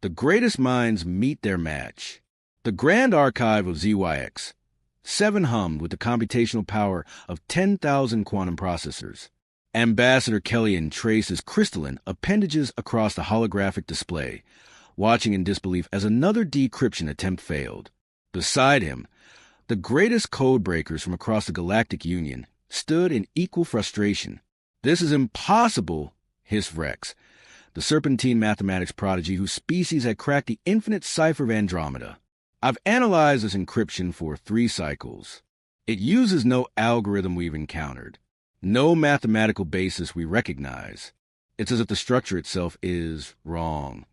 The greatest minds meet their match. The Grand Archive of ZYX, 7 hummed with the computational power of 10,000 quantum processors. Ambassador Kellyan traces crystalline appendages across the holographic display, watching in disbelief as another decryption attempt failed. Beside him, the greatest codebreakers from across the Galactic Union stood in equal frustration. "This is impossible," hissed Rex, the serpentine mathematics prodigy whose species had cracked the infinite cipher of Andromeda. "I've analyzed this encryption for 3 cycles. It uses no algorithm we've encountered, no mathematical basis we recognize. It's as if the structure itself is wrong."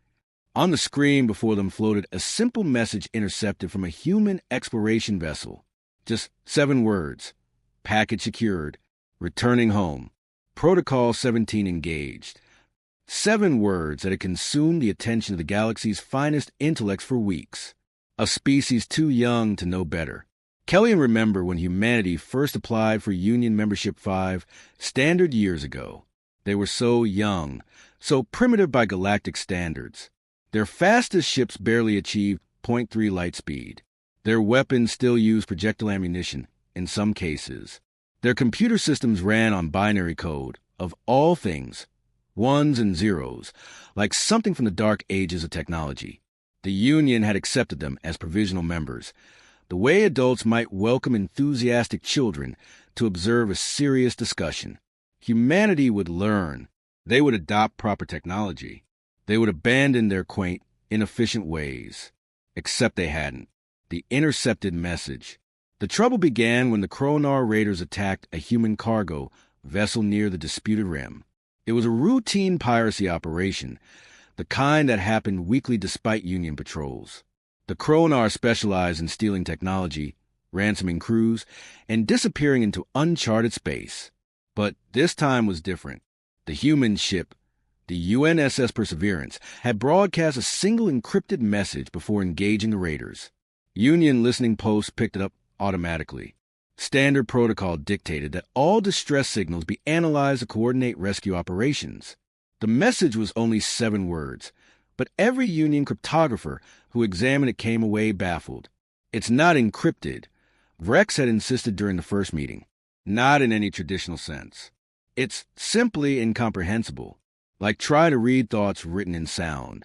On the screen before them floated a simple message intercepted from a human exploration vessel. Just 7 words. Package secured. Returning home. Protocol 17 engaged. 7 words that had consumed the attention of the galaxy's finest intellects for weeks. A species too young to know better. Kellyan remembered when humanity first applied for Union Membership 5 standard years ago. They were so young, so primitive by galactic standards. Their fastest ships barely achieved 0.3 light speed. Their weapons still used projectile ammunition in some cases. Their computer systems ran on binary code, of all things, 1s and 0s, like something from the dark ages of technology. The Union had accepted them as provisional members, the way adults might welcome enthusiastic children to observe a serious discussion. Humanity would learn. They would adopt proper technology. They would abandon their quaint, inefficient ways. Except they hadn't. The intercepted message. The trouble began when the Kronar raiders attacked a human cargo vessel near the disputed rim. It was a routine piracy operation, the kind that happened weekly despite Union patrols. The Kronar specialized in stealing technology, ransoming crews, and disappearing into uncharted space. But this time was different. The human ship, the UNSS Perseverance, had broadcast a single encrypted message before engaging the raiders. Union listening posts picked it up automatically. Standard protocol dictated that all distress signals be analyzed to coordinate rescue operations. The message was only 7 words, but every Union cryptographer who examined it came away baffled. "It's not encrypted," Rex had insisted during the first meeting. "Not in any traditional sense. It's simply incomprehensible, like trying to read thoughts written in sound."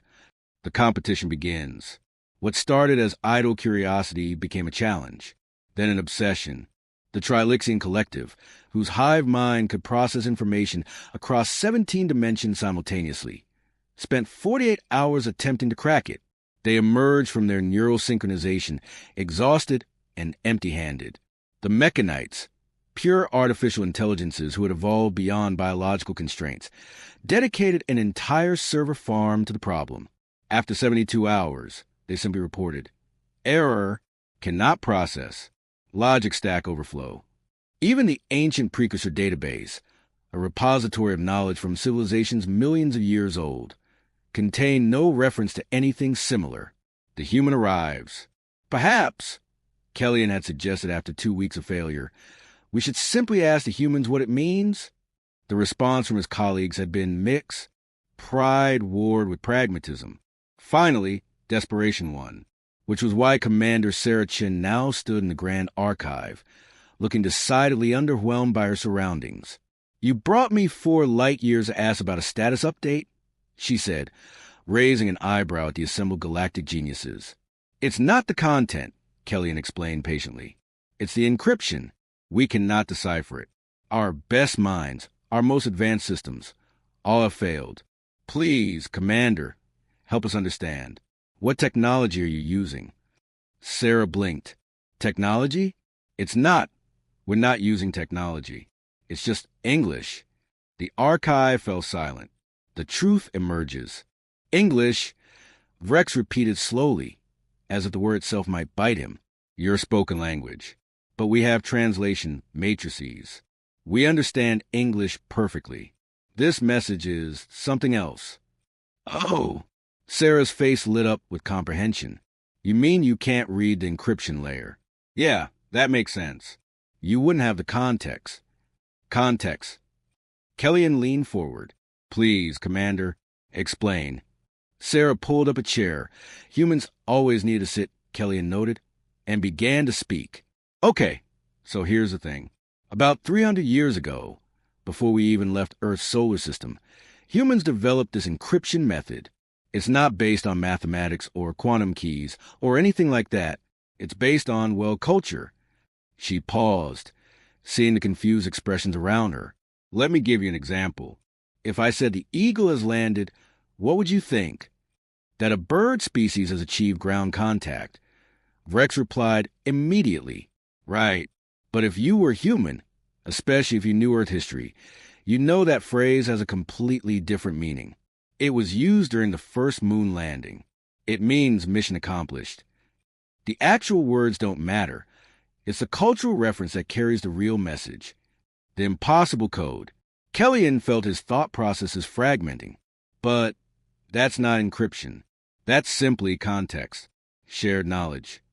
The competition begins. What started as idle curiosity became a challenge, then an obsession. The Trilixian Collective, whose hive mind could process information across 17 dimensions simultaneously, spent 48 hours attempting to crack it. They emerged from their neural synchronization, exhausted and empty-handed. The Mechanites, pure artificial intelligences who had evolved beyond biological constraints, dedicated an entire server farm to the problem. After 72 hours, they simply reported, "Error, cannot process. Logic stack overflow." Even the ancient precursor database, a repository of knowledge from civilizations millions of years old, contained no reference to anything similar. The human arrives. "Perhaps," Kellyan had suggested after 2 weeks of failure, "we should simply ask the humans what it means." The response from his colleagues had been mixed, pride warred with pragmatism. Finally, desperation won, which was why Commander Sarah Chin now stood in the Grand Archive, looking decidedly underwhelmed by her surroundings. "You brought me 4 light years to ask about a status update?" she said, raising an eyebrow at the assembled galactic geniuses. "It's not the content," Kellyan explained patiently. "It's the encryption. We cannot decipher it. Our best minds, our most advanced systems, all have failed. Please, Commander, help us understand. What technology are you using?" Sarah blinked. "Technology? It's not. We're not using technology. It's just English." The archive fell silent. The truth emerges. "English," Rex repeated slowly, as if the word itself might bite him. "Your spoken language. But we have translation matrices. We understand English perfectly. This message is something else." "Oh!" Sarah's face lit up with comprehension. "You mean you can't read the encryption layer?" "Yeah, that makes sense. You wouldn't have the context." "Context." Kellyan leaned forward. "Please, Commander, explain." Sarah pulled up a chair. Humans always need to sit, Kellyanne noted, and began to speak. Okay, so here's the thing. About 300 years ago, before we even left Earth's solar system, humans developed this encryption method. It's not based on mathematics or quantum keys or anything like that. It's based on, well, culture. She paused, seeing the confused expressions around her. Let me give you an example. If I said the eagle has landed, what would you think? That a bird species has achieved ground contact. Rex replied immediately, right. But if you were human, especially if you knew Earth history, you know that phrase has a completely different meaning. It was used during the first moon landing. It means mission accomplished. The actual words don't matter. It's the cultural reference that carries the real message. The impossible code. Kellyanne felt his thought processes fragmenting. But that's not encryption. That's simply context. Shared knowledge.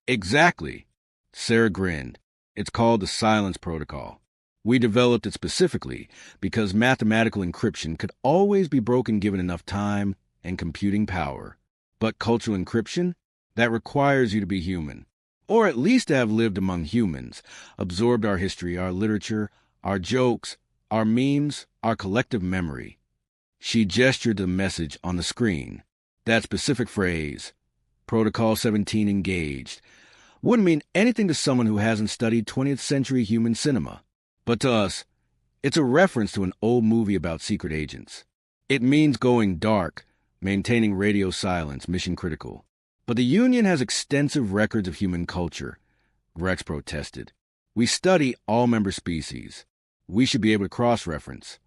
Exactly. Sarah grinned. It's called the silence protocol. We developed it specifically because mathematical encryption could always be broken given enough time and computing power. But cultural encryption? That requires you to be human. Or at least to have lived among humans, absorbed our history, our literature, our jokes, our memes, our collective memory. She gestured the message on the screen. That specific phrase, Protocol 17 engaged, wouldn't mean anything to someone who hasn't studied 20th century human cinema. But to us, it's a reference to an old movie about secret agents. It means going dark, maintaining radio silence, mission critical. But the Union has extensive records of human culture, Rex protested. We study all member species. We should be able to cross-reference.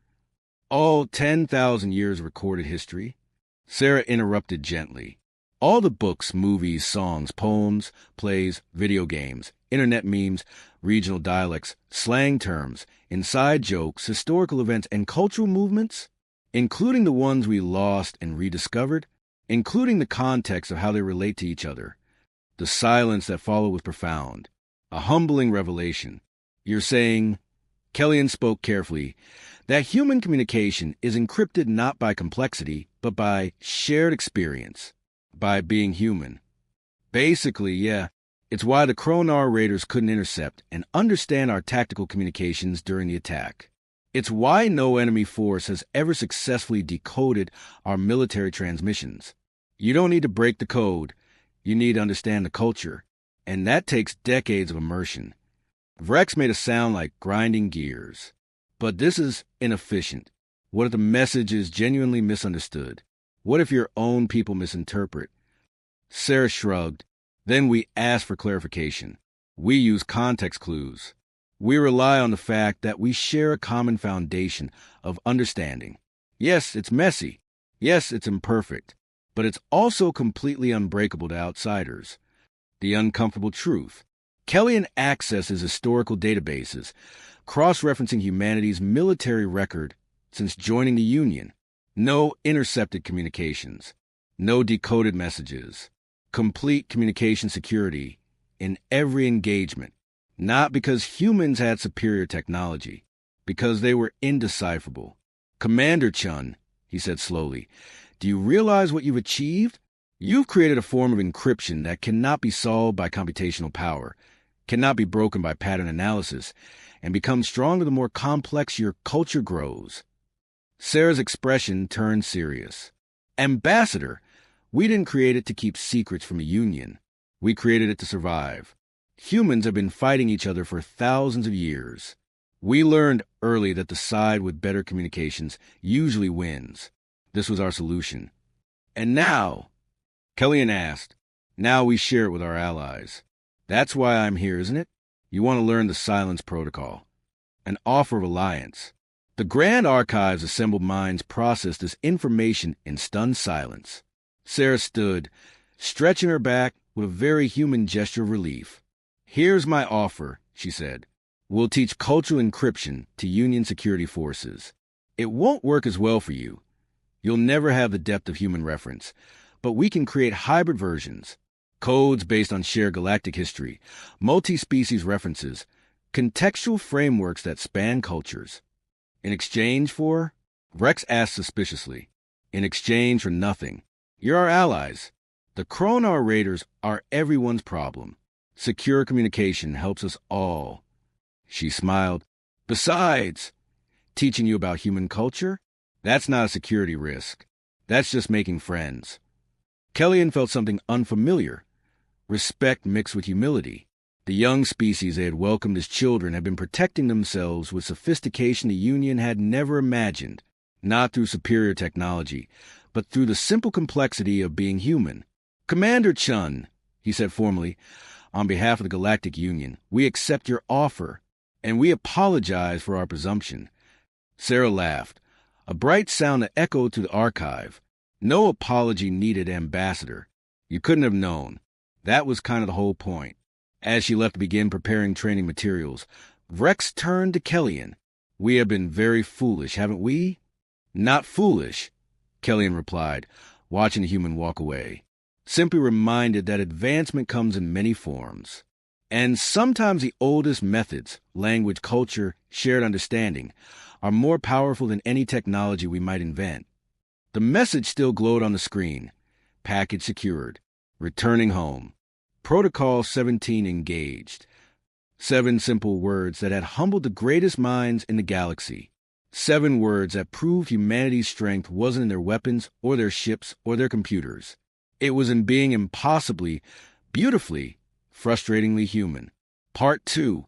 All 10,000 years of recorded history? Sarah interrupted gently. All the books, movies, songs, poems, plays, video games, internet memes, regional dialects, slang terms, inside jokes, historical events, and cultural movements, including the ones we lost and rediscovered, including the context of how they relate to each other. The silence that followed was profound, a humbling revelation. You're saying, Kellyanne spoke carefully, that human communication is encrypted not by complexity, but by shared experience, by being human. Basically, yeah, it's why the Kronar raiders couldn't intercept and understand our tactical communications during the attack. It's why no enemy force has ever successfully decoded our military transmissions. You don't need to break the code. You need to understand the culture. And that takes decades of immersion. Rex made a sound like grinding gears. But this is inefficient. What if the message is genuinely misunderstood? What if your own people misinterpret? Sarah shrugged. Then we ask for clarification. We use context clues. We rely on the fact that we share a common foundation of understanding. Yes, it's messy. Yes, it's imperfect. But it's also completely unbreakable to outsiders. The uncomfortable truth. Kellyanne accesses historical databases, cross-referencing humanity's military record since joining the Union. No intercepted communications. No decoded messages. Complete communication security in every engagement. Not because humans had superior technology, because they were indecipherable. Commander Chun, he said slowly, do you realize what you've achieved? You've created a form of encryption that cannot be solved by computational power, cannot be broken by pattern analysis, and becomes stronger the more complex your culture grows. Sarah's expression turned serious. Ambassador, we didn't create it to keep secrets from the Union. We created it to survive. Humans have been fighting each other for thousands of years. We learned early that the side with better communications usually wins. This was our solution. And now, Kellyanne asked, now we share it with our allies. That's why I'm here, isn't it? You want to learn the silence protocol. An offer of alliance. The Grand Archive's assembled minds processed this information in stunned silence. Sarah stood, stretching her back with a very human gesture of relief. Here's my offer, she said. We'll teach cultural encryption to Union security forces. It won't work as well for you. You'll never have the depth of human reference, but we can create hybrid versions, codes based on shared galactic history, multi-species references, contextual frameworks that span cultures. In exchange for? Rex asked suspiciously. In exchange for nothing. You're our allies. The Kronar Raiders are everyone's problem. Secure communication helps us all. She smiled. Besides, teaching you about human culture? That's not a security risk. That's just making friends. Kellyanne felt something unfamiliar. Respect mixed with humility. The young species they had welcomed as children had been protecting themselves with sophistication the Union had never imagined, not through superior technology, but through the simple complexity of being human. Commander Chun, he said formally, on behalf of the Galactic Union, we accept your offer, and we apologize for our presumption. Sarah laughed, a bright sound that echoed through the archive. No apology needed, Ambassador. You couldn't have known. That was kind of the whole point. As she left to begin preparing training materials, Rex turned to Kellyanne. We have been very foolish, haven't we? Not foolish, Kellyanne replied, watching the human walk away. Simply reminded that advancement comes in many forms. And sometimes the oldest methods, language, culture, shared understanding, are more powerful than any technology we might invent. The message still glowed on the screen. Package secured. Returning home. Protocol 17 engaged. 7 simple words that had humbled the greatest minds in the galaxy. 7 words that proved humanity's strength wasn't in their weapons or their ships or their computers. It was in being impossibly, beautifully, frustratingly human. Part 2.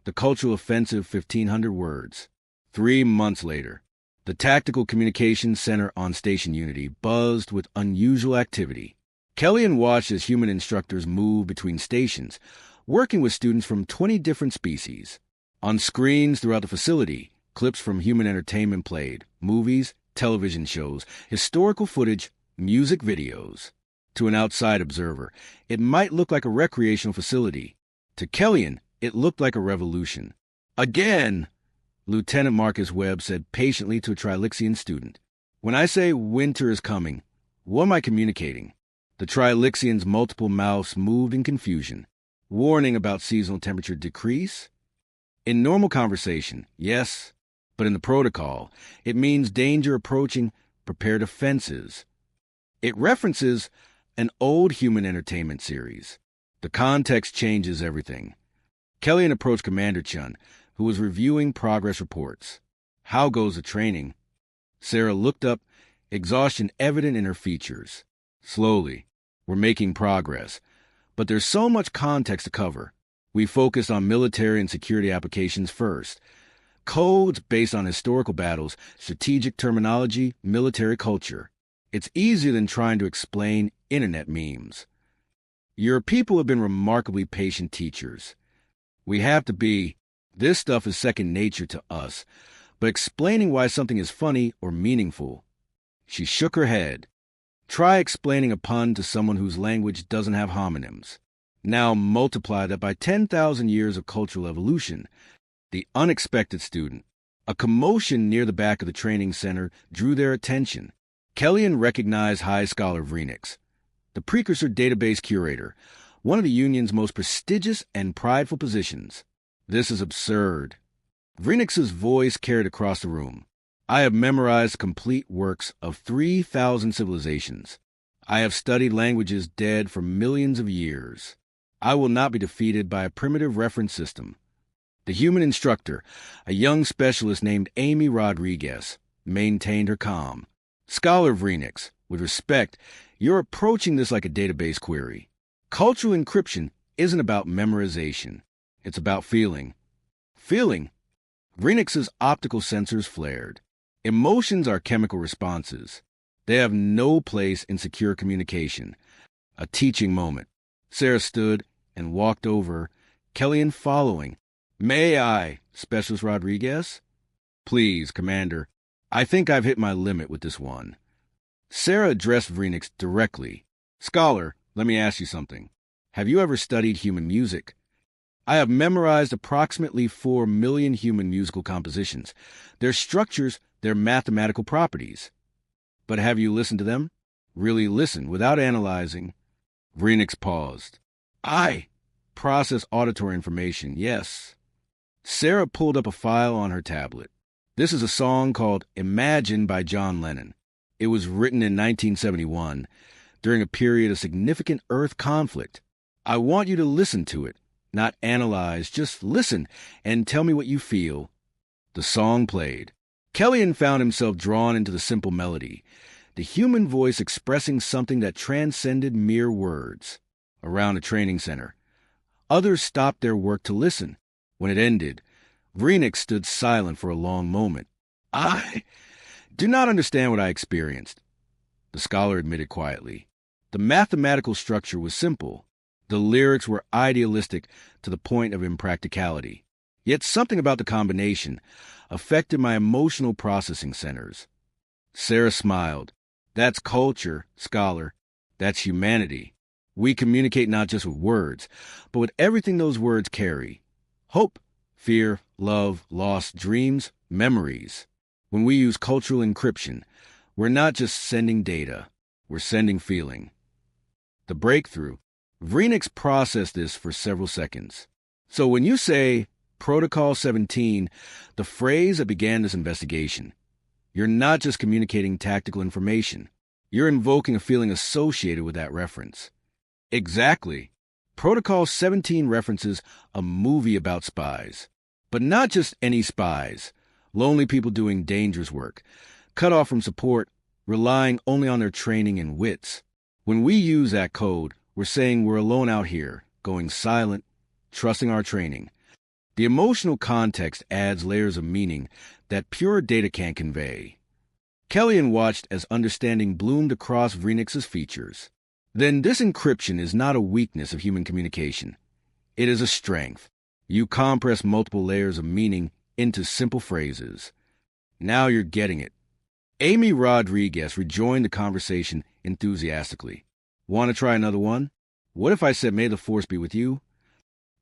The Cultural Offensive 1,500 words. 3 months later. The Tactical Communications Center on Station Unity buzzed with unusual activity. Kellyanne watched as human instructors moved between stations, working with students from 20 different species. On screens throughout the facility, clips from human entertainment played, movies, television shows, historical footage, music videos. To an outside observer, it might look like a recreational facility. To Kellyanne, it looked like a revolution. Again, Lieutenant Marcus Webb said patiently to a Trilixian student. When I say winter is coming, what am I communicating? The Trilixian's multiple mouths moved in confusion. Warning about seasonal temperature decrease? In normal conversation, yes, but in the protocol, it means danger approaching, prepare defenses. It references an old human entertainment series. The context changes everything. Kellyanne approached Commander Chun, who was reviewing progress reports. How goes the training? Sarah looked up, exhaustion evident in her features. Slowly. We're making progress. But there's so much context to cover. We focused on military and security applications first. Codes based on historical battles, strategic terminology, military culture. It's easier than trying to explain internet memes. Your people have been remarkably patient teachers. We have to be. This stuff is second nature to us, but explaining why something is funny or meaningful. She shook her head. Try explaining a pun to someone whose language doesn't have homonyms. Now multiply that by 10,000 years of cultural evolution. The unexpected student. A commotion near the back of the training center drew their attention. Kellyanne recognized High Scholar Vrenix, the precursor database curator, one of the Union's most prestigious and prideful positions. This is absurd. Vrenix's voice carried across the room. I have memorized complete works of 3,000 civilizations. I have studied languages dead for millions of years. I will not be defeated by a primitive reference system. The human instructor, a young specialist named Amy Rodriguez, maintained her calm. Scholar Vrenix, with respect, you're approaching this like a database query. Cultural encryption isn't about memorization. It's about feeling. Feeling? Vrenix's optical sensors flared. Emotions are chemical responses. They have no place in secure communication. A teaching moment. Sarah stood and walked over, Kellyanne following. May I, Specialist Rodriguez? Please, Commander. I think I've hit my limit with this one. Sarah addressed Vrenix directly. Scholar, let me ask you something. Have you ever studied human music? I have memorized approximately 4 million human musical compositions, their structures, their mathematical properties. But have you listened to them? Really listen, without analyzing. Vrenix paused. I process auditory information, yes. Sarah pulled up a file on her tablet. This is a song called Imagine by John Lennon. It was written in 1971. during a period of significant Earth conflict. I want you to listen to it, not analyze, just listen and tell me what you feel." The song played. Kellyan found himself drawn into the simple melody, the human voice expressing something that transcended mere words. Around a training center, others stopped their work to listen. When it ended, Vreenix stood silent for a long moment. "I do not understand what I experienced," the scholar admitted quietly. The mathematical structure was simple. The lyrics were idealistic to the point of impracticality. Yet something about the combination affected my emotional processing centers. Sarah smiled. "That's culture, scholar. That's humanity. We communicate not just with words, but with everything those words carry. Hope, fear, love, loss, dreams, memories. When we use cultural encryption, we're not just sending data, we're sending feeling." The breakthrough. Vreenix processed this for several seconds. "So when you say Protocol 17, the phrase that began this investigation, you're not just communicating tactical information. You're invoking a feeling associated with that reference." "Exactly. Protocol 17 references a movie about spies. But not just any spies. Lonely people doing dangerous work, cut off from support, relying only on their training and wits. When we use that code, we're saying we're alone out here, going silent, trusting our training. The emotional context adds layers of meaning that pure data can't convey." Kellyan watched as understanding bloomed across Vreenix's features. "Then this encryption is not a weakness of human communication. It is a strength. You compress multiple layers of meaning into simple phrases. Now you're getting it." Amy Rodriguez rejoined the conversation enthusiastically. "Want to try another one? What if I said, 'May the Force be with you'?"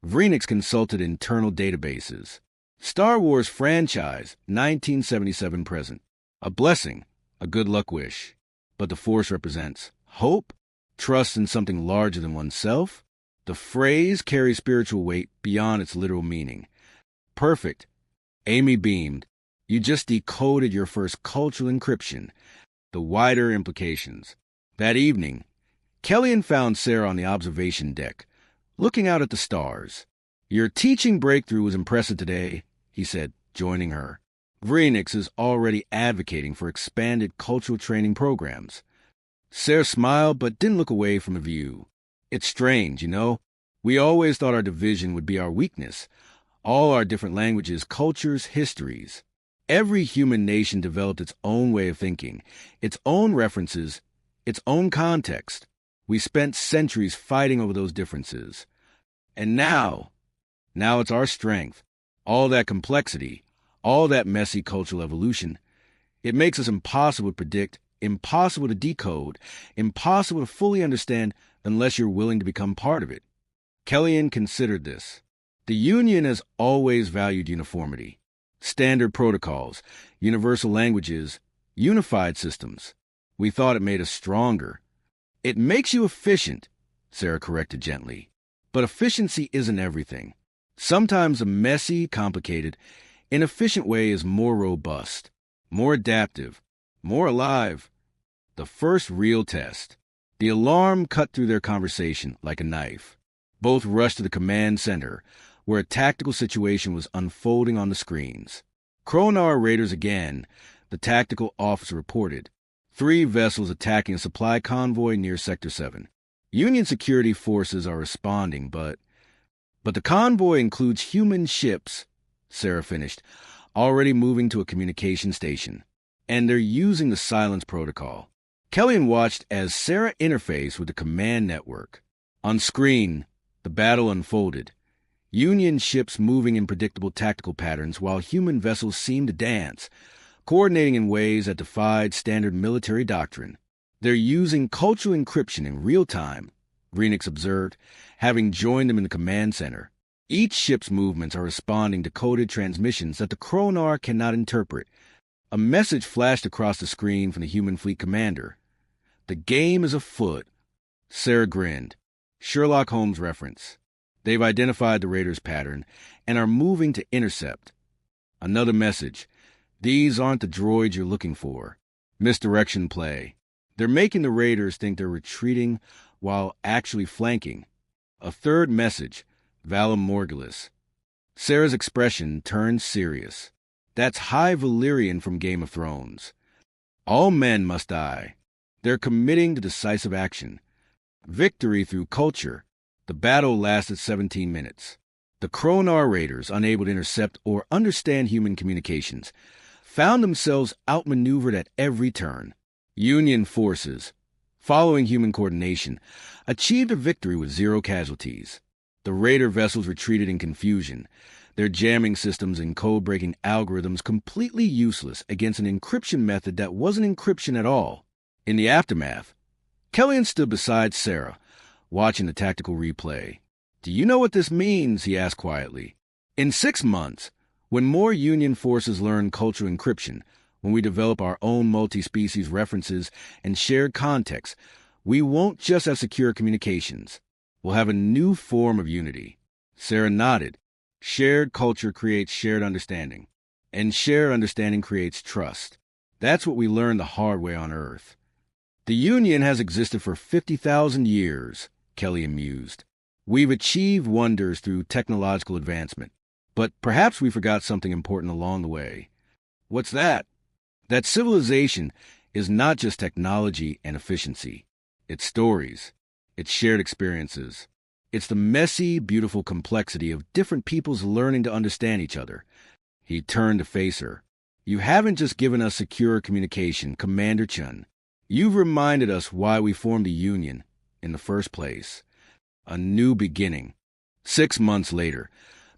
Vreenix consulted internal databases. Star Wars franchise, 1977 present. A blessing, a good luck wish. But the Force represents hope, trust in something larger than oneself. The phrase carries spiritual weight beyond its literal meaning. Perfect. Amy beamed. You just decoded your first cultural encryption. The wider implications. That evening, Kellyan found Sarah on the observation deck, looking out at the stars. "Your teaching breakthrough was impressive today," he said, joining her. "Vreenix is already advocating for expanded cultural training programs." Sarah smiled but didn't look away from the view. "It's strange, you know? We always thought our division would be our weakness. All our different languages, cultures, histories. Every human nation developed its own way of thinking, its own references, its own context. We spent centuries fighting over those differences. And now it's our strength. All that complexity, all that messy cultural evolution. It makes us impossible to predict, impossible to decode, impossible to fully understand unless you're willing to become part of it." Kellyan considered this. The Union has always valued uniformity. Standard protocols, universal languages, unified systems. We thought it made us stronger. "It makes you efficient," Sarah corrected gently. "But efficiency isn't everything. Sometimes a messy, complicated, inefficient way is more robust, more adaptive, more alive." The first real test. The alarm cut through their conversation like a knife. Both rushed to the command center, where a tactical situation was unfolding on the screens. "Kronar raiders again," the tactical officer reported. 3 vessels attacking a supply convoy near Sector 7. Union security forces are responding, but the convoy includes human ships," Sarah finished, "already moving to a communication station. And they're using the silence protocol." Kellyan watched as Sarah interfaced with the command network. On screen, the battle unfolded. Union ships moving in predictable tactical patterns while human vessels seemed to dance, coordinating in ways that defied standard military doctrine. "They're using cultural encryption in real time," Vreenix observed, having joined them in the command center. "Each ship's movements are responding to coded transmissions that the Kronar cannot interpret." A message flashed across the screen from the human fleet commander. "The game is afoot." Sarah grinned. Sherlock Holmes reference. "They've identified the raiders' pattern and are moving to intercept." Another message. "These aren't the droids you're looking for." Misdirection play. They're making the raiders think they're retreating while actually flanking. A third message, Valum Morgulis. Sarah's expression turned serious. That's High Valyrian from Game of Thrones. All men must die. They're committing to decisive action. Victory through culture. The battle lasted 17 minutes. The Kronar raiders, unable to intercept or understand human communications, found themselves outmaneuvered at every turn. Union forces, following human coordination, achieved a victory with 0 casualties. The raider vessels retreated in confusion, their jamming systems and code-breaking algorithms completely useless against an encryption method that wasn't encryption at all. In the aftermath, Kellyan stood beside Sarah, watching the tactical replay. "Do you know what this means?" he asked quietly. "In 6 months, when more Union forces learn cultural encryption, when we develop our own multi-species references and shared context, we won't just have secure communications. We'll have a new form of unity." Sarah nodded. Shared culture creates shared understanding, and shared understanding creates trust. That's what we learned the hard way on Earth. "The Union has existed for 50,000 years, Kellyan mused. We've achieved wonders through technological advancement, but perhaps we forgot something important along the way. What's that? That civilization is not just technology and efficiency. It's stories. It's shared experiences. It's the messy, beautiful complexity of different peoples learning to understand each other." He turned to face her. "You haven't just given us secure communication, Commander Chun. You've reminded us why we formed the Union in the first place. A new beginning." 6 months later,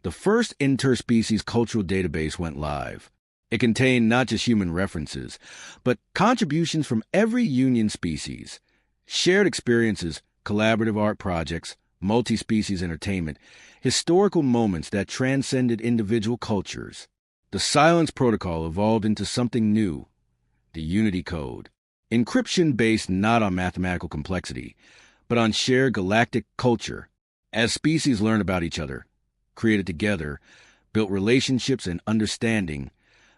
the first interspecies cultural database went live. It contained not just human references, but contributions from every Union species, shared experiences, collaborative art projects, multi-species entertainment, historical moments that transcended individual cultures. The Silence Protocol evolved into something new, the Unity Code. Encryption based not on mathematical complexity, but on shared galactic culture. As species learned about each other, created together, built relationships and understanding,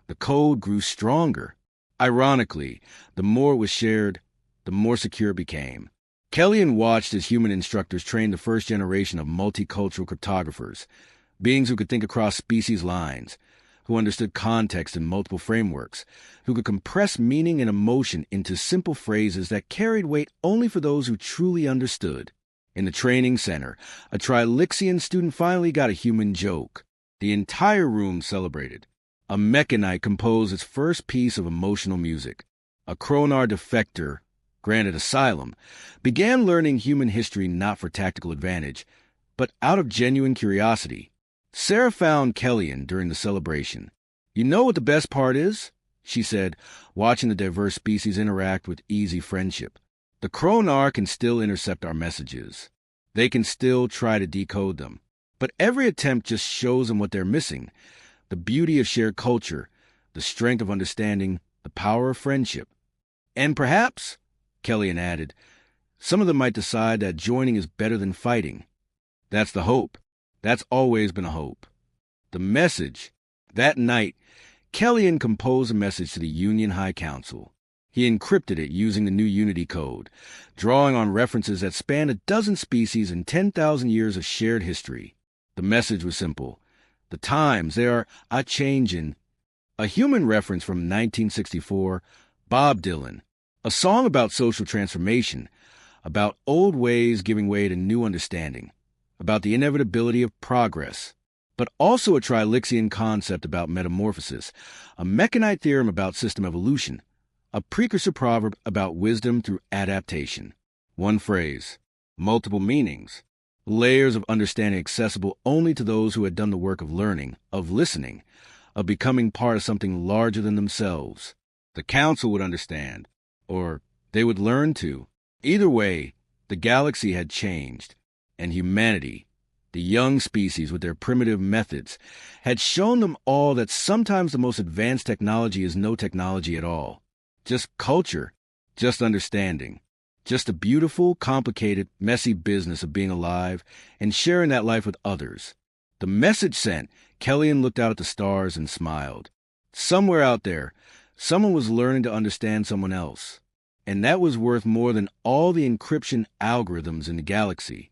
the code grew stronger. Ironically, the more it was shared, the more secure it became. Kellyan watched as human instructors trained the first generation of multicultural cryptographers, beings who could think across species lines, who understood context in multiple frameworks, who could compress meaning and emotion into simple phrases that carried weight only for those who truly understood. In the training center, a Trilixian student finally got a human joke. The entire room celebrated. A Mechanite composed its first piece of emotional music. A Kronar defector, granted asylum, began learning human history not for tactical advantage, but out of genuine curiosity. Sarah found Kellyan during the celebration. "You know what the best part is?" she said, watching the diverse species interact with easy friendship. "The Kronar can still intercept our messages. They can still try to decode them. But every attempt just shows them what they're missing. The beauty of shared culture, the strength of understanding, the power of friendship. And perhaps," Kellyan added, "some of them might decide that joining is better than fighting. That's the hope. That's always been a hope." The message. That night, Kellyan composed a message to the Union High Council. He encrypted it using the new Unity Code, drawing on references that spanned a dozen species and 10,000 years of shared history. The message was simple. The times, they are a-changin'. A human reference from 1964, Bob Dylan. A song about social transformation, about old ways giving way to new understanding, about the inevitability of progress, but also a Trilixian concept about metamorphosis, a Mechanite theorem about system evolution, a precursor proverb about wisdom through adaptation. One phrase, multiple meanings, layers of understanding accessible only to those who had done the work of learning, of listening, of becoming part of something larger than themselves. The council would understand, or they would learn to. Either way, the galaxy had changed, and humanity, the young species with their primitive methods, had shown them all that sometimes the most advanced technology is no technology at all. Just culture, just understanding, just a beautiful, complicated, messy business of being alive and sharing that life with others. The message sent, Kellyan looked out at the stars and smiled. Somewhere out there, someone was learning to understand someone else. and that was worth more than all the encryption algorithms in the galaxy.